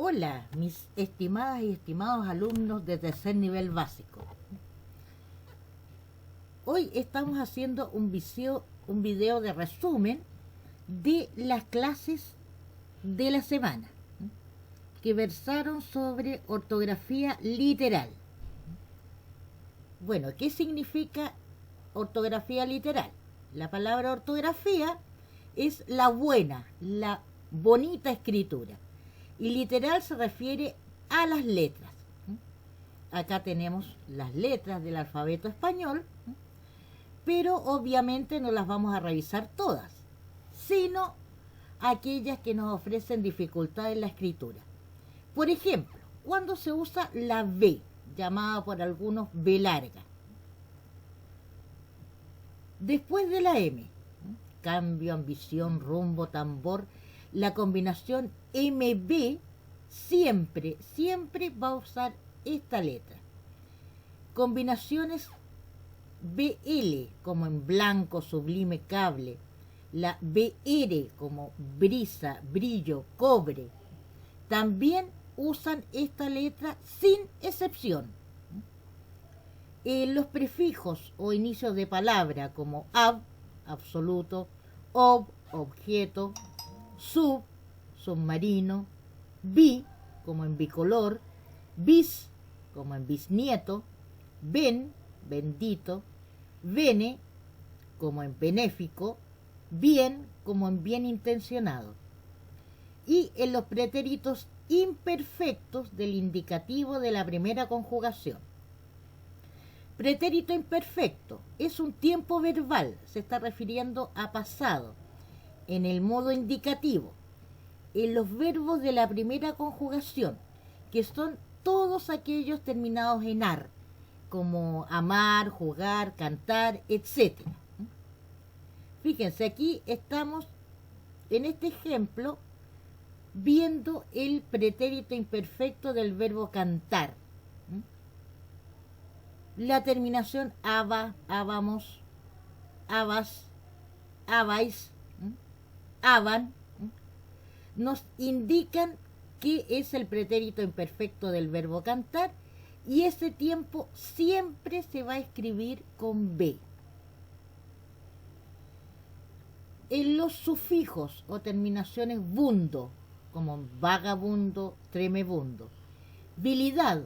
Hola, mis estimadas y estimados alumnos de tercer nivel básico. Hoy estamos haciendo un video de resumen de las clases de la semana que versaron sobre ortografía literal. Bueno, ¿qué significa ortografía literal? La palabra ortografía es la buena, la bonita escritura. Y literal se refiere a las letras. Acá tenemos las letras del alfabeto español, pero obviamente no las vamos a revisar todas, sino aquellas que nos ofrecen dificultad en la escritura. Por ejemplo, cuando se usa la B, llamada por algunos B larga. Después de la M, cambio, ambición, rumbo, tambor, la combinación MB siempre va a usar esta letra. Combinaciones BL como en blanco, sublime, cable. La BR como brisa, brillo, cobre. También usan esta letra sin excepción. Los prefijos o inicios de palabra como ab, absoluto, ob, objeto, sub, submarino, bi, como en bicolor, bis, como en bisnieto, ben, bendito, bene, como en benéfico, bien, como en bien intencionado. Y en los pretéritos imperfectos del indicativo de la primera conjugación. Pretérito imperfecto es un tiempo verbal, se está refiriendo a pasado, en el modo indicativo, en los verbos de la primera conjugación, que son todos aquellos terminados en ar, como amar, jugar, cantar, etc. Fíjense, aquí estamos, en este ejemplo, viendo el pretérito imperfecto del verbo cantar. La terminación aba, ábamos, abas, abais, aban, nos indican qué es el pretérito imperfecto del verbo cantar, y ese tiempo siempre se va a escribir con B. En los sufijos o terminaciones bundo, como vagabundo, tremebundo. Bilidad,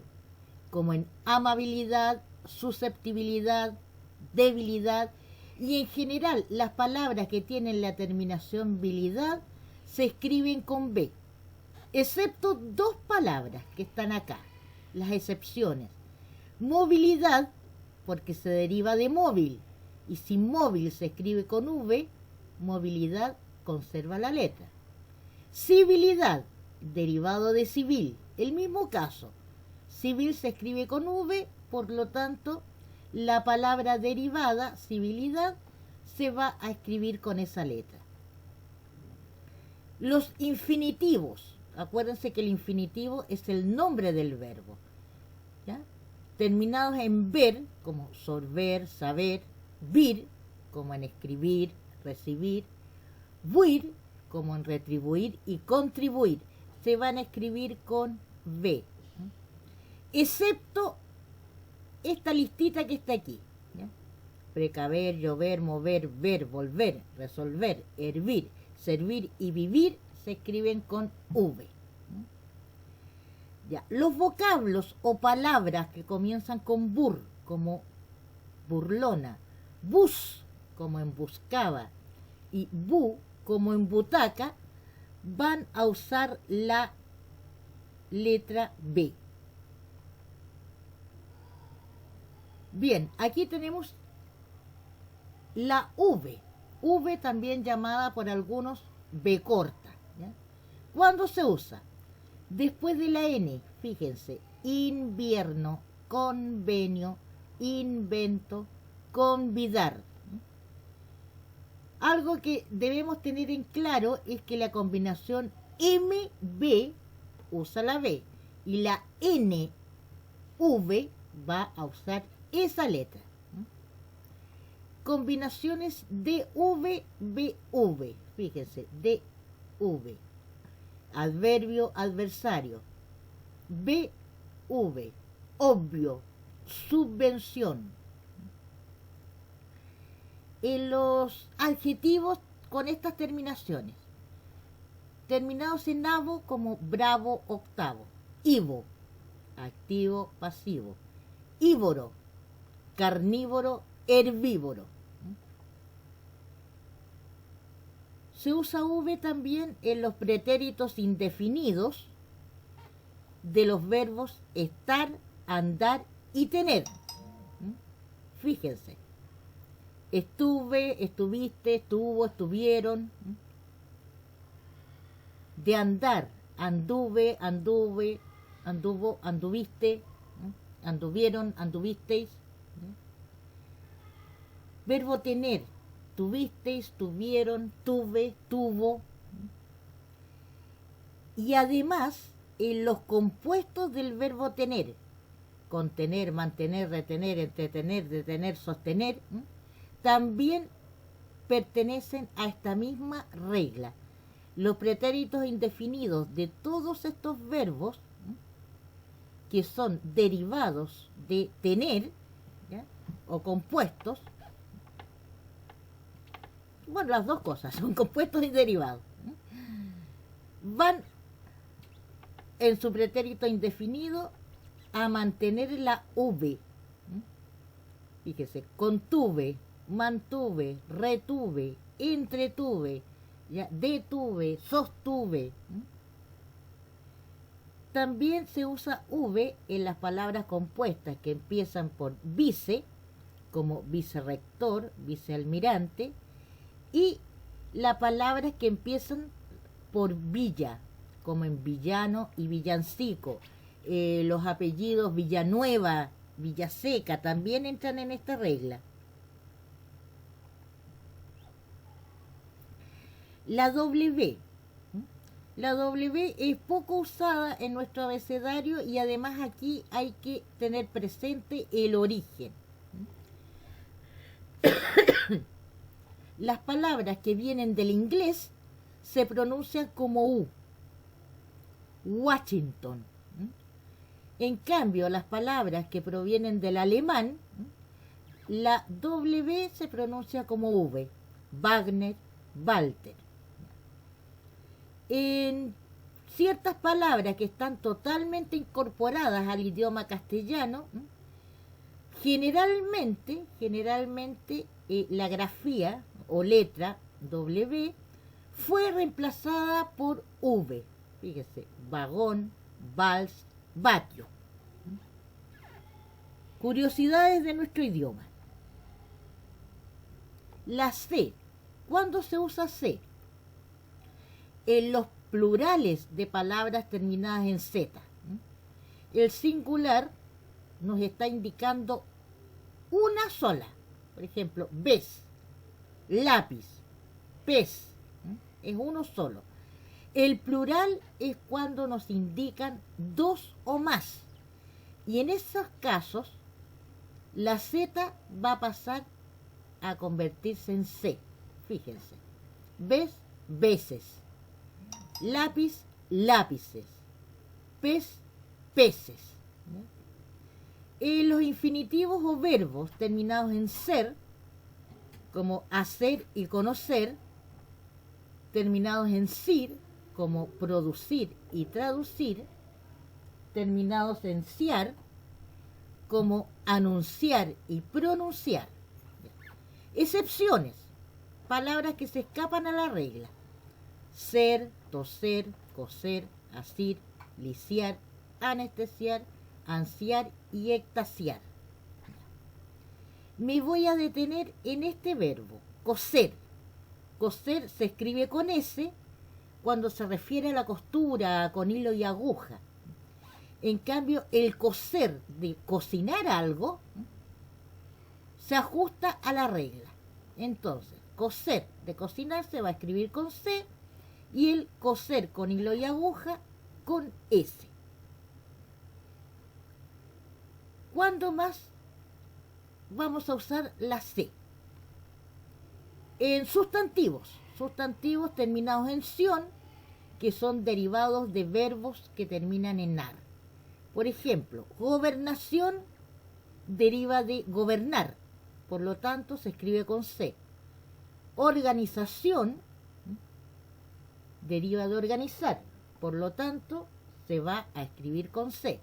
como en amabilidad, susceptibilidad, debilidad, y en general las palabras que tienen la terminación bilidad se escriben con B, excepto dos palabras que están acá, las excepciones. Movilidad, porque se deriva de móvil, y si móvil se escribe con V, movilidad conserva la letra. Civilidad, derivado de civil, el mismo caso. Civil se escribe con V, por lo tanto, la palabra derivada, civilidad, se va a escribir con esa letra. Los infinitivos, acuérdense que el infinitivo es el nombre del verbo, ¿ya? Terminados en ver, como sorber, saber, vir, como en escribir, recibir, buir, como en retribuir y contribuir, se van a escribir con V, excepto esta listita que está aquí, ¿ya? Precaver, llover, mover, ver, volver, resolver, hervir, servir y vivir se escriben con V. Ya. Los vocablos o palabras que comienzan con bur, como burlona, bus, como en buscaba, y bu, como en butaca, van a usar la letra B. Bien, aquí tenemos la V. V también llamada por algunos B corta, ¿ya? ¿Cuándo se usa? Después de la N, fíjense, invierno, convenio, invento, convidar. Algo que debemos tener en claro es que la combinación MB usa la B y la NV va a usar esa letra. Combinaciones DV-BV, fíjense, DV. Adverbio, adversario, BV, obvio, subvención. En los adjetivos con estas terminaciones, terminados en avo como bravo, octavo. Ivo, activo, pasivo. Ívoro, carnívoro, herbívoro. Se usa V también en los pretéritos indefinidos de los verbos estar, andar y tener. Fíjense. Estuve, estuviste, estuvo, estuvieron. De andar, anduve, anduve, anduvo, anduviste, anduvieron, anduvisteis. Verbo tener, tuvisteis, tuvieron, tuve, tuvo. Y además, en los compuestos del verbo tener, contener, mantener, retener, entretener, detener, sostener, también pertenecen a esta misma regla. Los pretéritos indefinidos de todos estos verbos, que son derivados de tener, ¿ya?, o compuestos, bueno, las dos cosas, son compuestos y derivados, van en su pretérito indefinido a mantener la V. Fíjese, contuve, mantuve, retuve, entretuve, ya, detuve, sostuve. También se usa V en las palabras compuestas que empiezan por vice, como vicerrector, vicealmirante, y las palabras que empiezan por villa, como en villano y villancico. Los apellidos Villanueva, Villaseca también entran en esta regla. La W. La W es poco usada en nuestro abecedario y además aquí hay que tener presente el origen. Las palabras que vienen del inglés se pronuncian como U. Washington. En cambio, las palabras que provienen del alemán, la W se pronuncia como V. Wagner, Walter. En ciertas palabras que están totalmente incorporadas al idioma castellano, generalmente la grafía o letra W fue reemplazada por V. Fíjese, vagón, vals, vatio. Curiosidades de nuestro idioma. La C. ¿Cuándo se usa C? En los plurales de palabras terminadas en Z. El singular nos está indicando una sola. Por ejemplo, ves, lápiz, pez. Es uno solo. El plural es cuando nos indican dos o más. Y en esos casos, la Z va a pasar a convertirse en C. Fíjense. Ves, veces. Lápiz, lápices. Pez, peces. Los infinitivos o verbos terminados en ser, como hacer y conocer, terminados en cir, como producir y traducir, terminados en ciar, como anunciar y pronunciar. Excepciones, palabras que se escapan a la regla: ser, toser, coser, asir, liciar, anestesiar, ansiar y ectasiar. Me voy a detener en este verbo, coser. Coser se escribe con S cuando se refiere a la costura con hilo y aguja. En cambio, el coser de cocinar algo se ajusta a la regla. Entonces, coser de cocinar se va a escribir con C y el coser con hilo y aguja con S. ¿Cuándo más vamos a usar la C? En sustantivos terminados en ción, que son derivados de verbos que terminan en ar. Por ejemplo, gobernación deriva de gobernar, por lo tanto se escribe con C. Organización deriva de organizar, por lo tanto se va a escribir con C.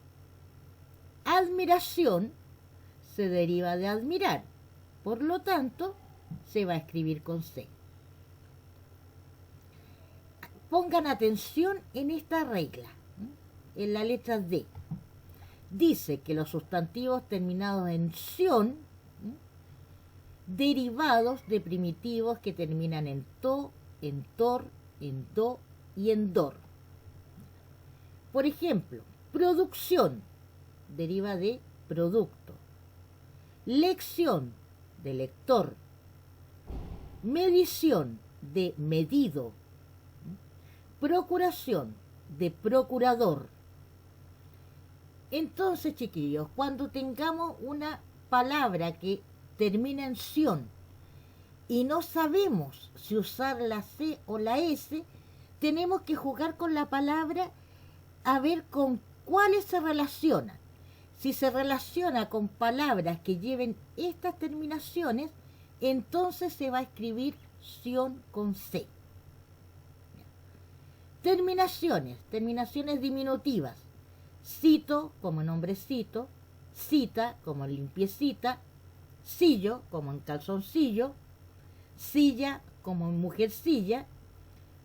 Admiración se deriva de admirar, por lo tanto se va a escribir con C. Pongan atención en esta regla, en la letra D. Dice que los sustantivos terminados en ción, derivados de primitivos que terminan en to, en tor, en do y en dor. Por ejemplo, producción deriva de producto, lección de lector, medición de medido, procuración de procurador. Entonces, chiquillos, cuando tengamos una palabra que termina en ción y no sabemos si usar la C o la S, tenemos que jugar con la palabra a ver con cuáles se relacionan. Si se relaciona con palabras que lleven estas terminaciones, entonces se va a escribir ción con C. Terminaciones diminutivas. Cito como en hombrecito, cita como en limpiecita, sillo como en calzoncillo, silla como en mujercilla,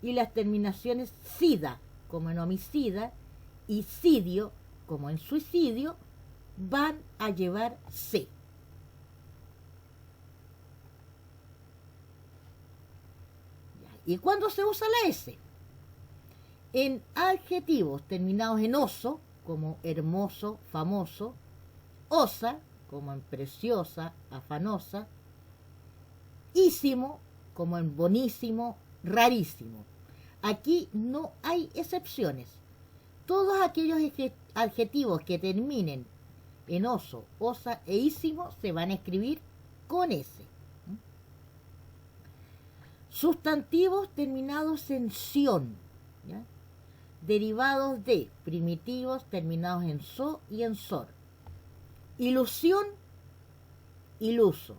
y las terminaciones sida como en homicida y sidio como en suicidio van a llevar C. ¿Y cuándo se usa la S? En adjetivos terminados en oso, como hermoso, famoso, osa, como en preciosa, afanosa, ísimo, como en bonísimo, rarísimo. Aquí no hay excepciones. Todos aquellos adjetivos que terminen en oso, osa e ísimo se van a escribir con S. Sustantivos terminados en ción, ¿ya? Derivados de primitivos terminados en so y en sor. Ilusión, iluso.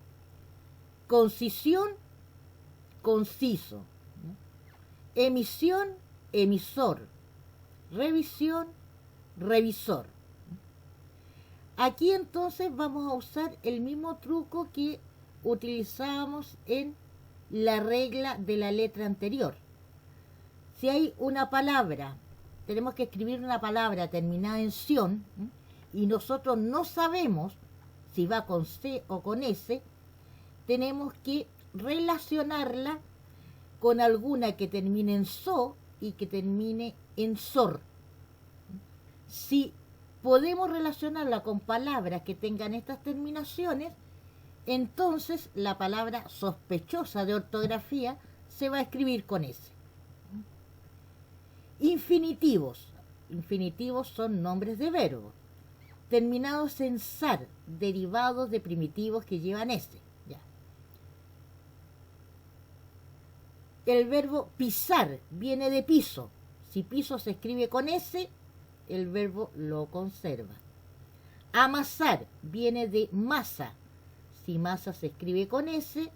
Concisión, conciso. Emisión, emisor. Revisión, revisor. Aquí entonces vamos a usar el mismo truco que utilizábamos en la regla de la letra anterior. Si hay una palabra, tenemos que escribir una palabra terminada en ción, y nosotros no sabemos si va con C o con S, tenemos que relacionarla con alguna que termine en so y que termine en sor. Si podemos relacionarla con palabras que tengan estas terminaciones, entonces la palabra sospechosa de ortografía se va a escribir con S. Infinitivos. Infinitivos son nombres de verbos terminados en sar, derivados de primitivos que llevan S. Ya. El verbo pisar viene de piso. Si piso se escribe con S, el verbo lo conserva. Amasar viene de masa. Si masa se escribe con S,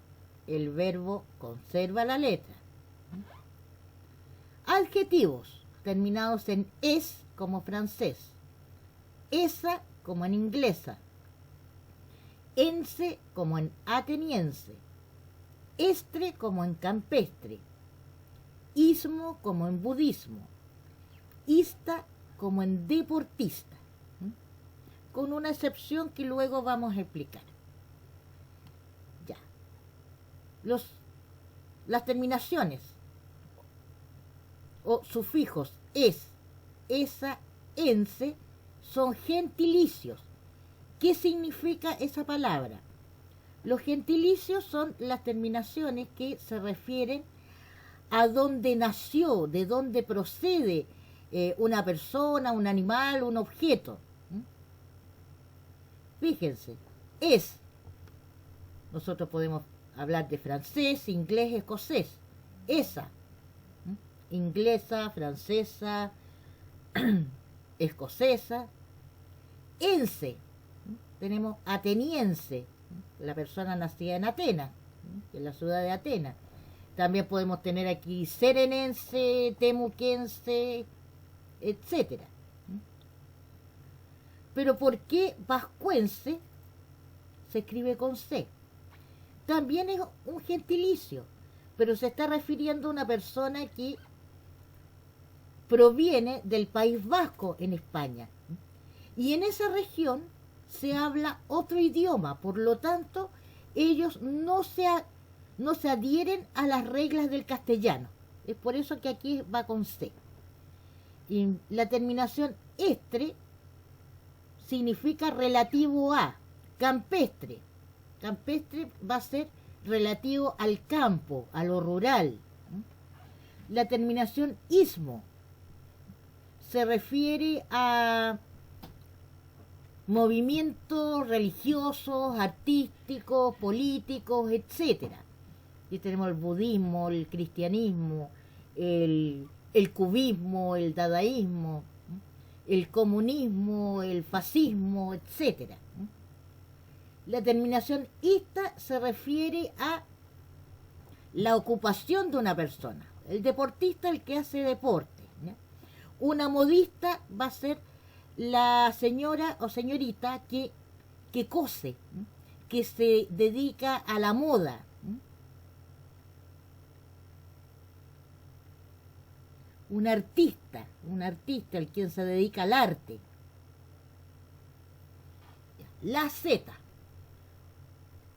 el verbo conserva la letra. Adjetivos terminados en es como francés, esa como en inglesa, ense como en ateniense, estre como en campestre, ismo como en budismo, ista como en deportista, con una excepción que luego vamos a explicar. Ya. Las terminaciones o sufijos es, esa, ense son gentilicios. ¿Qué significa esa palabra? Los gentilicios son las terminaciones que se refieren a dónde nació, de dónde procede una persona, un animal, un objeto. Fíjense, es. Nosotros podemos hablar de francés, inglés, escocés. Esa. Inglesa, francesa, escocesa. ense, tenemos ateniense, la persona nacida en Atenas, en la ciudad de Atenas. También podemos tener aquí serenense, temuquense, etcétera. Pero ¿por qué vascuense se escribe con C? También es un gentilicio, pero se está refiriendo a una persona que proviene del País Vasco en España. Y en esa región se habla otro idioma, por lo tanto, ellos no se adhieren a las reglas del castellano. Es por eso que aquí va con C. Y la terminación estre significa relativo a, campestre. Campestre va a ser relativo al campo, a lo rural. La terminación ismo se refiere a movimientos religiosos, artísticos, políticos, etcétera. Y tenemos el budismo, el cristianismo, el cubismo, el dadaísmo, el comunismo, el fascismo, etcétera. La terminación ista se refiere a la ocupación de una persona. El deportista, el que hace deporte, ¿ya? Una modista va a ser la señora o señorita que cose, que se dedica a la moda. Un artista, el quien se dedica al arte. La Z,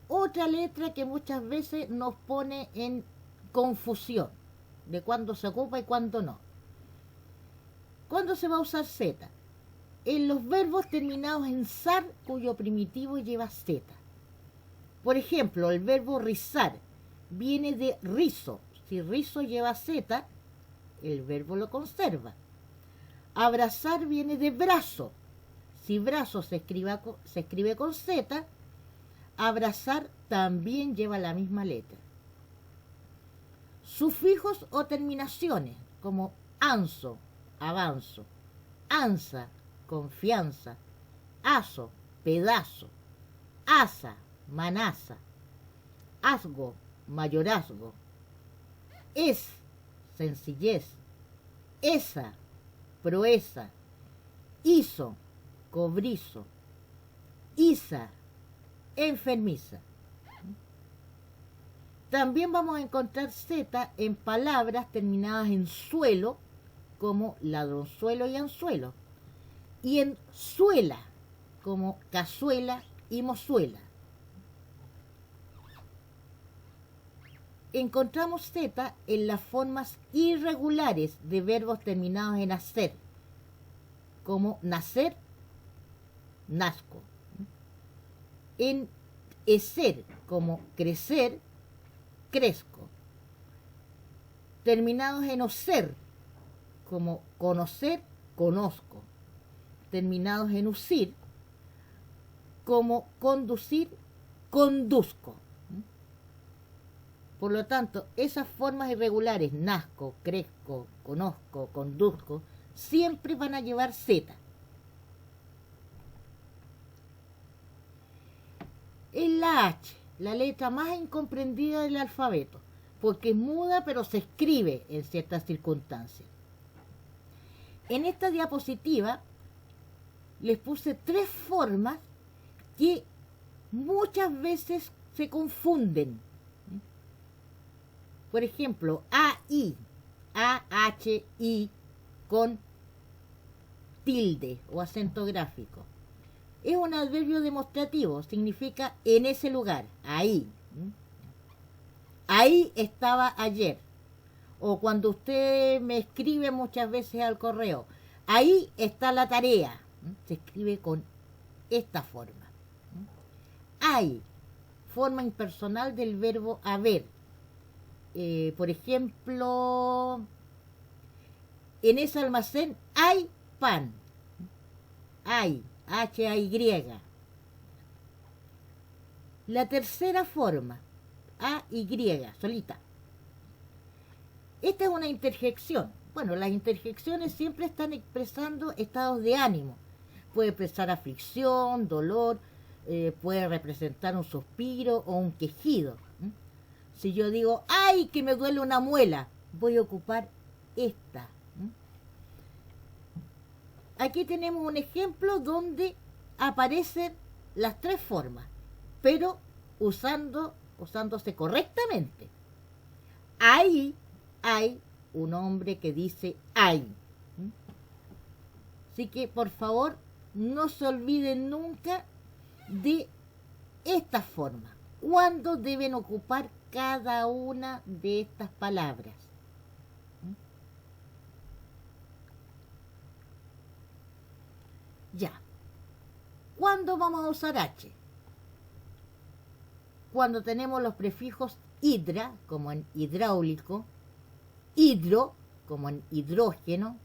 otra letra que muchas veces nos pone en confusión de cuándo se ocupa y cuándo no. ¿Cuándo se va a usar Z? En los verbos terminados en zar, cuyo primitivo lleva Z. Por ejemplo, el verbo rizar viene de rizo. Si rizo lleva Z, el verbo lo conserva. Abrazar viene de brazo. Si brazo se escribe con Z, abrazar también lleva la misma letra. Sufijos o terminaciones, como anso, avanzo, ansa, confianza, aso, pedazo, asa, manaza, asgo, mayorazgo, es, sencillez, esa, proeza, hizo, cobrizo, isa, enfermiza. También vamos a encontrar Z en palabras terminadas en suelo, como ladronzuelo y anzuelo, y en suela, como cazuela y mozuela. Encontramos Z en las formas irregulares de verbos terminados en hacer, como nacer, nazco. En eser, como crecer, crezco. Terminados en oser, como conocer, conozco. Terminados en usir, como conducir, conduzco. Por lo tanto, esas formas irregulares, nazco, crezco, conozco, conduzco, siempre van a llevar Z. Es la H, la letra más incomprendida del alfabeto, porque es muda pero se escribe en ciertas circunstancias. En esta diapositiva les puse 3 formas que muchas veces se confunden. Por ejemplo, AI, AHI con tilde o acento gráfico. Es un adverbio demostrativo, significa en ese lugar, ahí. Ahí estaba ayer. O cuando usted me escribe muchas veces al correo, ahí está la tarea. Se escribe con esta forma. Hay, forma impersonal del verbo haber. Por ejemplo, en ese almacén hay pan. Hay, H-A-Y. La tercera forma, A-Y, solita. Esta es una interjección. Bueno, las interjecciones siempre están expresando estados de ánimo, puede expresar aflicción, dolor, puede representar un suspiro o un quejido. Si yo digo, ¡ay, que me duele una muela!, voy a ocupar esta. Aquí tenemos un ejemplo donde aparecen las tres formas, pero usándose correctamente. Ahí hay un hombre que dice ay. Así que, por favor, no se olviden nunca de esta forma. ¿Cuándo deben ocupar cada una de estas palabras? Ya. ¿Cuándo vamos a usar H? Cuando tenemos los prefijos hidra, como en hidráulico, hidro, como en hidrógeno,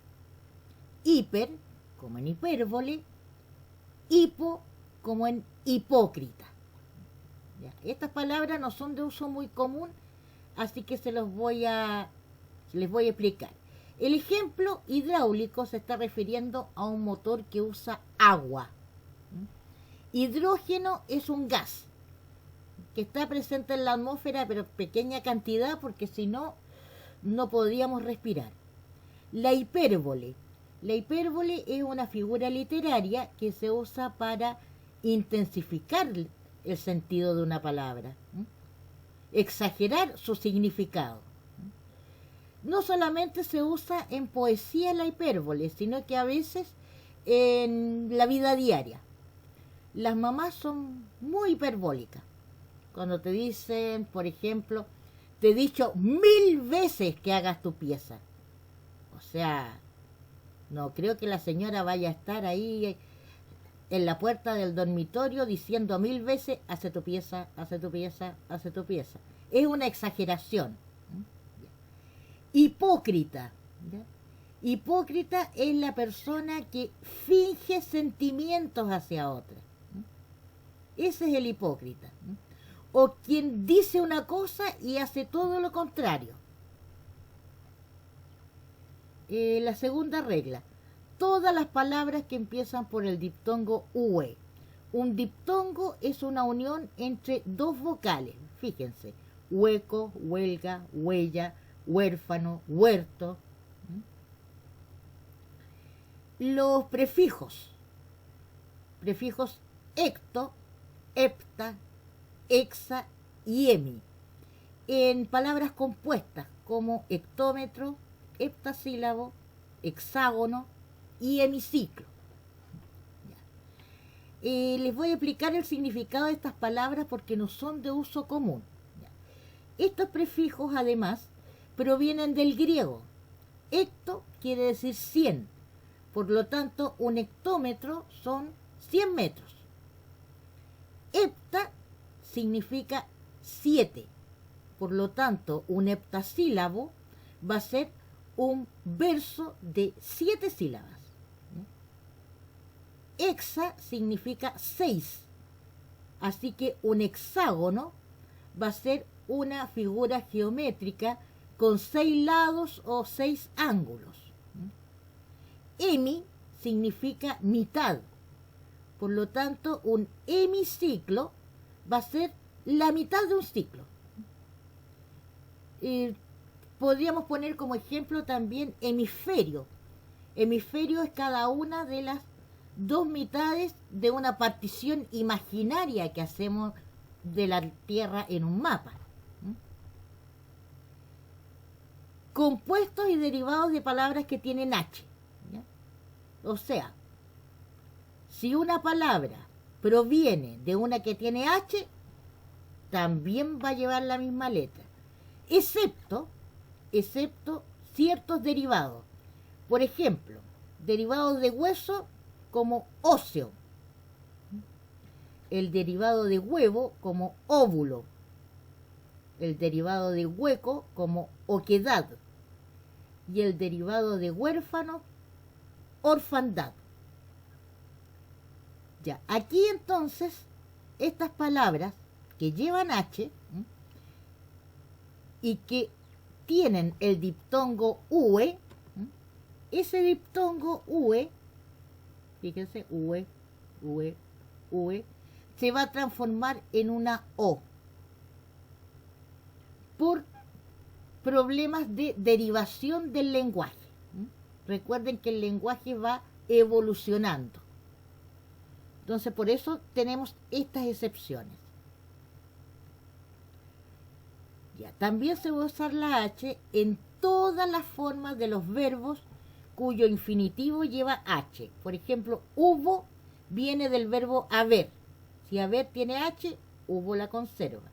hiper, como en hipérbole, hipo, como en hipócrita. Ya. Estas palabras no son de uso muy común, así que les voy a explicar. El ejemplo hidráulico se está refiriendo a un motor que usa agua. Hidrógeno es un gas que está presente en la atmósfera, pero en pequeña cantidad, porque si no, no podríamos respirar. La hipérbole es una figura literaria que se usa para intensificar el sentido de una palabra, exagerar su significado. No solamente se usa en poesía la hipérbole, sino que a veces en la vida diaria. Las mamás son muy hiperbólicas. Cuando te dicen, por ejemplo, te he dicho 1000 veces que hagas tu pieza. O sea, no creo que la señora vaya a estar ahí en la puerta del dormitorio diciendo 1000 veces, hace tu pieza, hace tu pieza, hace tu pieza. Es una exageración. Hipócrita. ¿Ya? Hipócrita es la persona que finge sentimientos hacia otra. Ese es el hipócrita. O quien dice una cosa y hace todo lo contrario. La segunda regla. Todas las palabras que empiezan por el diptongo UE. Un diptongo es una unión entre dos vocales. Fíjense. Hueco, huelga, huella, huérfano, huerto. Los prefijos ecto, hepta, hexa y hemi, en palabras compuestas como hectómetro, heptasílabo, hexágono y hemiciclo. Les voy a explicar el significado de estas palabras porque no son de uso común. Estos prefijos, además, provienen del griego. Hecto quiere decir 100. Por lo tanto, un hectómetro son 100 metros. Hepta significa 7. Por lo tanto, un heptasílabo va a ser un verso de 7 sílabas. Hexa significa 6. Así que un hexágono va a ser una figura geométrica con 6 lados o 6 ángulos. Hemi significa mitad. Por lo tanto, un hemiciclo va a ser la mitad de un ciclo. Podríamos poner como ejemplo también hemisferio. Hemisferio es cada una de las dos mitades de una partición imaginaria que hacemos de la Tierra en un mapa. Compuestos y derivados de palabras que tienen H. ¿Ya? O sea, si una palabra proviene de una que tiene H, también va a llevar la misma letra, excepto ciertos derivados. Por ejemplo, derivados de hueso como óseo, el derivado de huevo como óvulo, el derivado de hueco como oquedad y el derivado de huérfano, orfandad. Ya, aquí entonces, estas palabras que llevan H y que tienen el diptongo UE, ese diptongo UE fíjense, UE, UE, UE, se va a transformar en una O por problemas de derivación del lenguaje. Recuerden que el lenguaje va evolucionando. Entonces, por eso tenemos estas excepciones. Ya, también se va a usar la H en todas las formas de los verbos cuyo infinitivo lleva H. Por ejemplo, hubo viene del verbo haber. Si haber tiene H, hubo la conserva.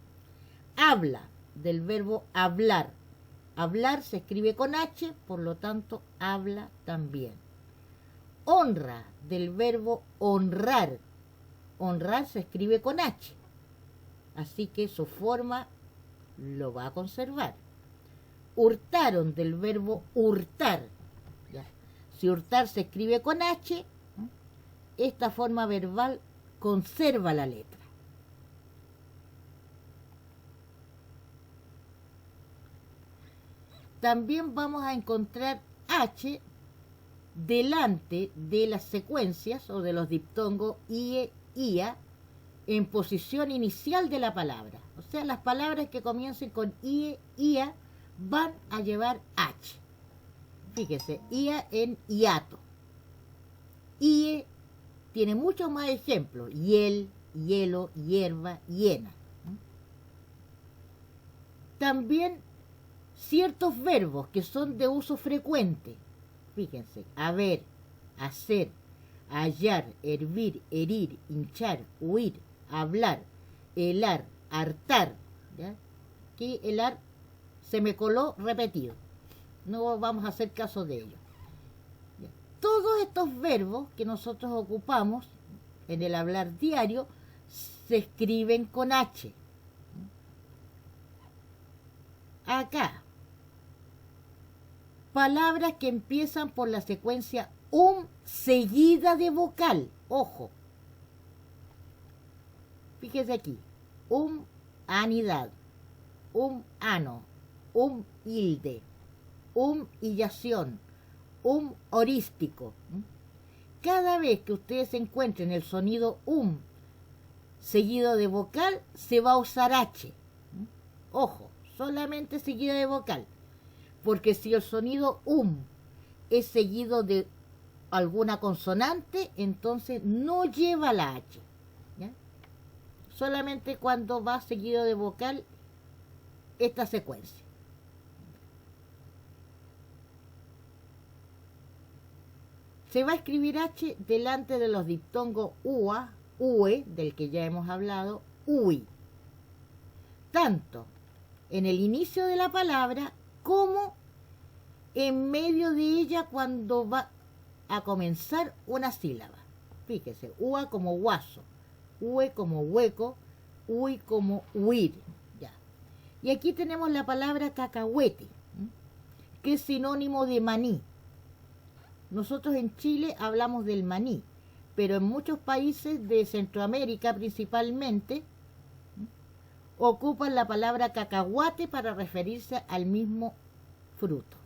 Habla, del verbo hablar. Hablar se escribe con H, por lo tanto, habla también. Honra, del verbo honrar. Honrar se escribe con H. Así que su forma lo va a conservar. Hurtaron, del verbo hurtar. ¿Ya? Si hurtar se escribe con H, esta forma verbal conserva la letra. También vamos a encontrar H delante de las secuencias o de los diptongos IE, IA en posición inicial de la palabra. O sea, las palabras que comiencen con IE, IA van a llevar H. Fíjese, IA en hiato. IE tiene muchos más ejemplos. Hiel, hielo, hierba, hiena. También ciertos verbos que son de uso frecuente. Fíjense, haber, hacer, hallar, hervir, herir, hinchar, huir, hablar, helar, hartar. ¿Ya? Aquí helar se me coló repetido. No vamos a hacer caso de ello. ¿Ya? Todos estos verbos que nosotros ocupamos en el hablar diario se escriben con H. Acá, palabras que empiezan por la secuencia seguida de vocal. Ojo. Fíjese aquí. Anidad. Ano. Hilde. Hillación. Orístico. Cada vez que ustedes encuentren el sonido seguido de vocal, se va a usar H. Ojo, solamente seguido de vocal. Porque si el sonido es seguido de alguna consonante, entonces no lleva la H. ¿Ya? Solamente cuando va seguido de vocal esta secuencia. Se va a escribir H delante de los diptongos UA, UE, del que ya hemos hablado, UI. Tanto en el inicio de la palabra como en medio de ella cuando va a comenzar una sílaba. Fíjese, ua como guaso, ue como hueco, ui como huir. Ya. Y aquí tenemos la palabra cacahuete, que es sinónimo de maní. Nosotros en Chile hablamos del maní, pero en muchos países de Centroamérica principalmente ocupan la palabra cacahuate para referirse al mismo fruto.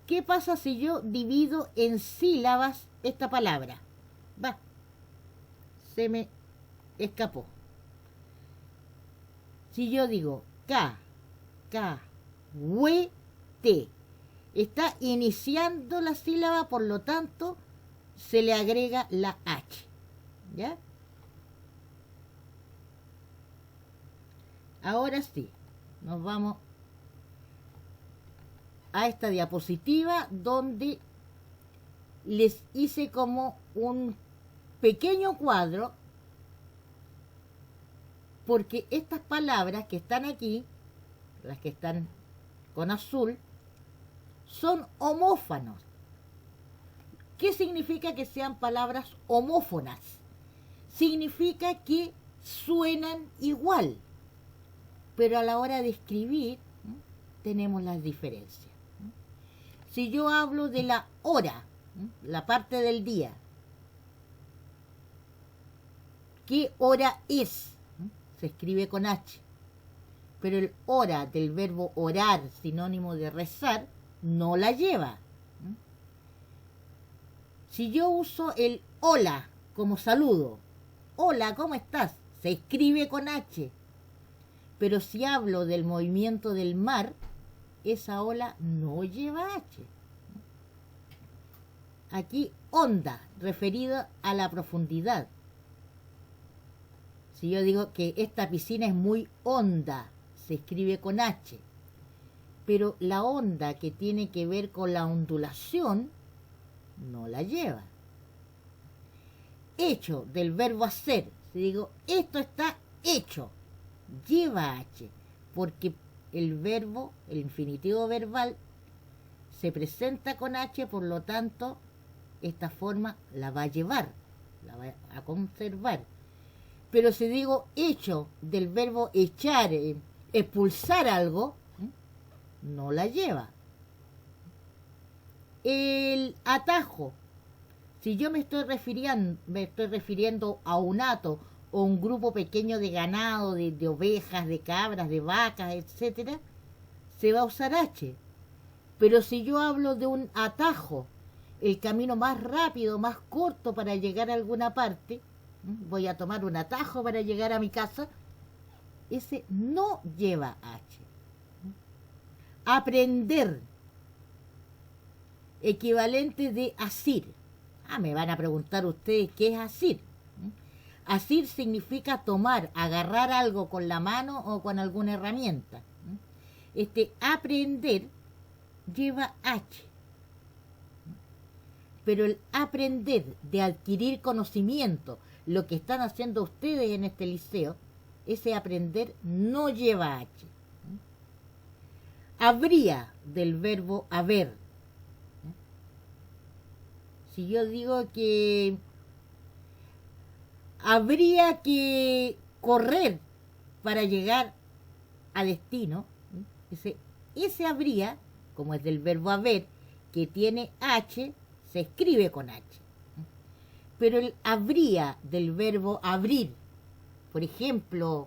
¿Qué pasa si yo divido en sílabas esta palabra? Se me escapó. Si yo digo huete, está iniciando la sílaba, por lo tanto, se le agrega la H. ¿Ya? Ahora sí, nos vamos a esta diapositiva donde les hice como un pequeño cuadro, porque estas palabras que están aquí, las que están con azul, son homófonos. ¿Qué significa que sean palabras homófonas? Significa que suenan igual, pero a la hora de escribir tenemos las diferencias. Si yo hablo de la hora, la parte del día, ¿qué hora es? Se escribe con H. Pero el hora del verbo orar, sinónimo de rezar, no la lleva. Si yo uso el hola como saludo, hola, ¿cómo estás? Se escribe con H. Pero si hablo del movimiento del mar, esa ola no lleva H. Aquí onda, referido a la profundidad. Si yo digo que esta piscina es muy honda, se escribe con H. Pero la onda que tiene que ver con la ondulación, no la lleva. Hecho del verbo hacer. Si digo, esto está hecho, lleva H, porque el verbo, el infinitivo verbal, se presenta con H, por lo tanto, esta forma la va a llevar, la va a conservar. Pero si digo hecho del verbo echar, expulsar algo, no la lleva. El atajo. Si yo me estoy refiriendo a un hato o un grupo pequeño de ganado, de ovejas, de cabras, de vacas, etcétera, se va a usar H. Pero si yo hablo de un atajo, el camino más rápido, más corto para llegar a alguna parte, voy a tomar un atajo para llegar a mi casa, ese no lleva H. Aprender, equivalente de asir. Me van a preguntar ustedes qué es asir. Asir significa tomar, agarrar algo con la mano o con alguna herramienta. Este aprender lleva H. Pero el aprender de adquirir conocimiento, lo que están haciendo ustedes en este liceo, ese aprender no lleva H. Habría del verbo haber. Si yo digo que habría que correr para llegar a destino, ese habría, como es del verbo haber, que tiene H, se escribe con H. Pero el habría del verbo abrir, por ejemplo,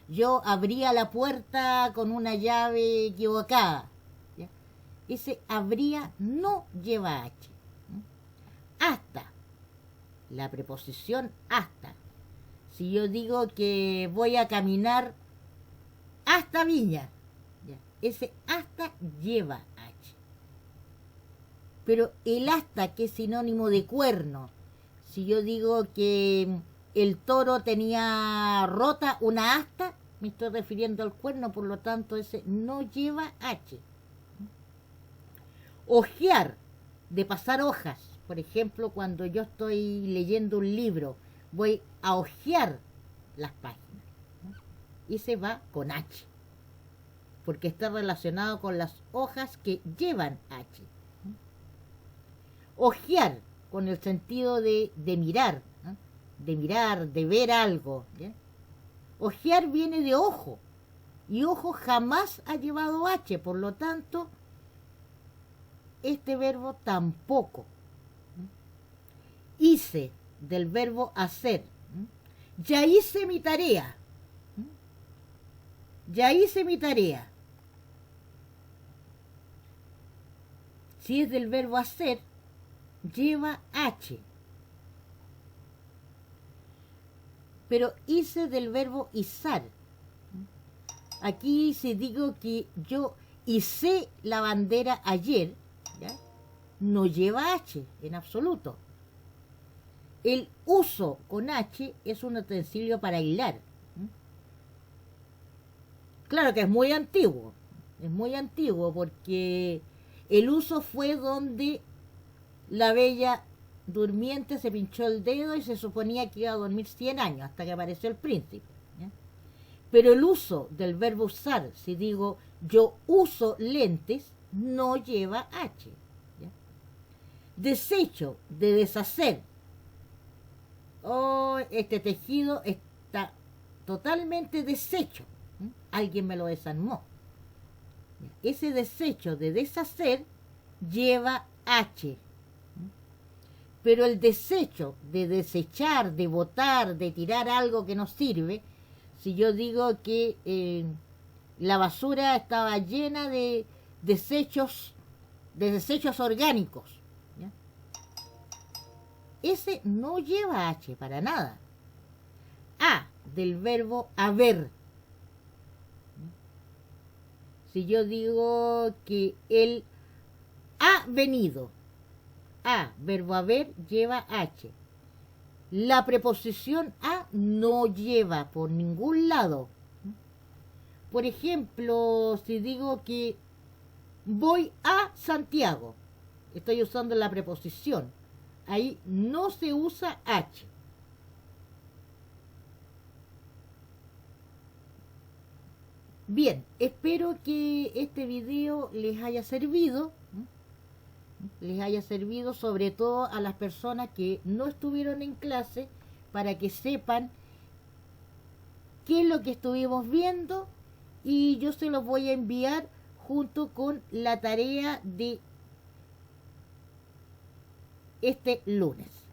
yo abría la puerta con una llave equivocada, ¿ya? Ese habría no lleva H. Hasta, la preposición hasta. Si yo digo que voy a caminar hasta Viña, ¿ya? Ese hasta lleva H. Pero el hasta, que es sinónimo de cuerno, si yo digo que el toro tenía rota una asta, me estoy refiriendo al cuerno, por lo tanto ese no lleva H. Ojear, de pasar hojas. Por ejemplo, cuando yo estoy leyendo un libro, voy a hojear las páginas, ¿no? Y se va con H, porque está relacionado con las hojas que llevan H. Ojear, con el sentido de mirar, ¿no? De mirar, de ver algo, ¿ya? Ojear viene de ojo, y ojo jamás ha llevado H, por lo tanto, este verbo tampoco. Hice, del verbo hacer. Ya hice mi tarea. Ya hice mi tarea. Si es del verbo hacer, lleva H. Pero hice del verbo izar. Aquí si digo que yo hice la bandera ayer, ¿ya? No lleva H en absoluto. El uso con H es un utensilio para hilar. Claro que es muy antiguo porque el uso fue donde la bella durmiente se pinchó el dedo y se suponía que iba a dormir 100 años hasta que apareció el príncipe, ¿ya? Pero el uso del verbo usar, si digo yo uso lentes, no lleva H, ¿ya? Desecho, de deshacer. Este tejido está totalmente deshecho. Alguien me lo desarmó. Ese desecho de deshacer lleva H. Pero el desecho de desechar, de botar, de tirar algo que no sirve, si yo digo que la basura estaba llena de desechos orgánicos, ¿ya? ese no lleva H para nada. A, del verbo haber. Si yo digo que él ha venido, A, verbo haber, lleva H. La preposición a no lleva por ningún lado. Por ejemplo, si digo que voy a Santiago, estoy usando la preposición. Ahí no se usa H. Bien, espero que este video les haya servido. Les haya servido sobre todo a las personas que no estuvieron en clase, para que sepan qué es lo que estuvimos viendo, y yo se los voy a enviar junto con la tarea de este lunes.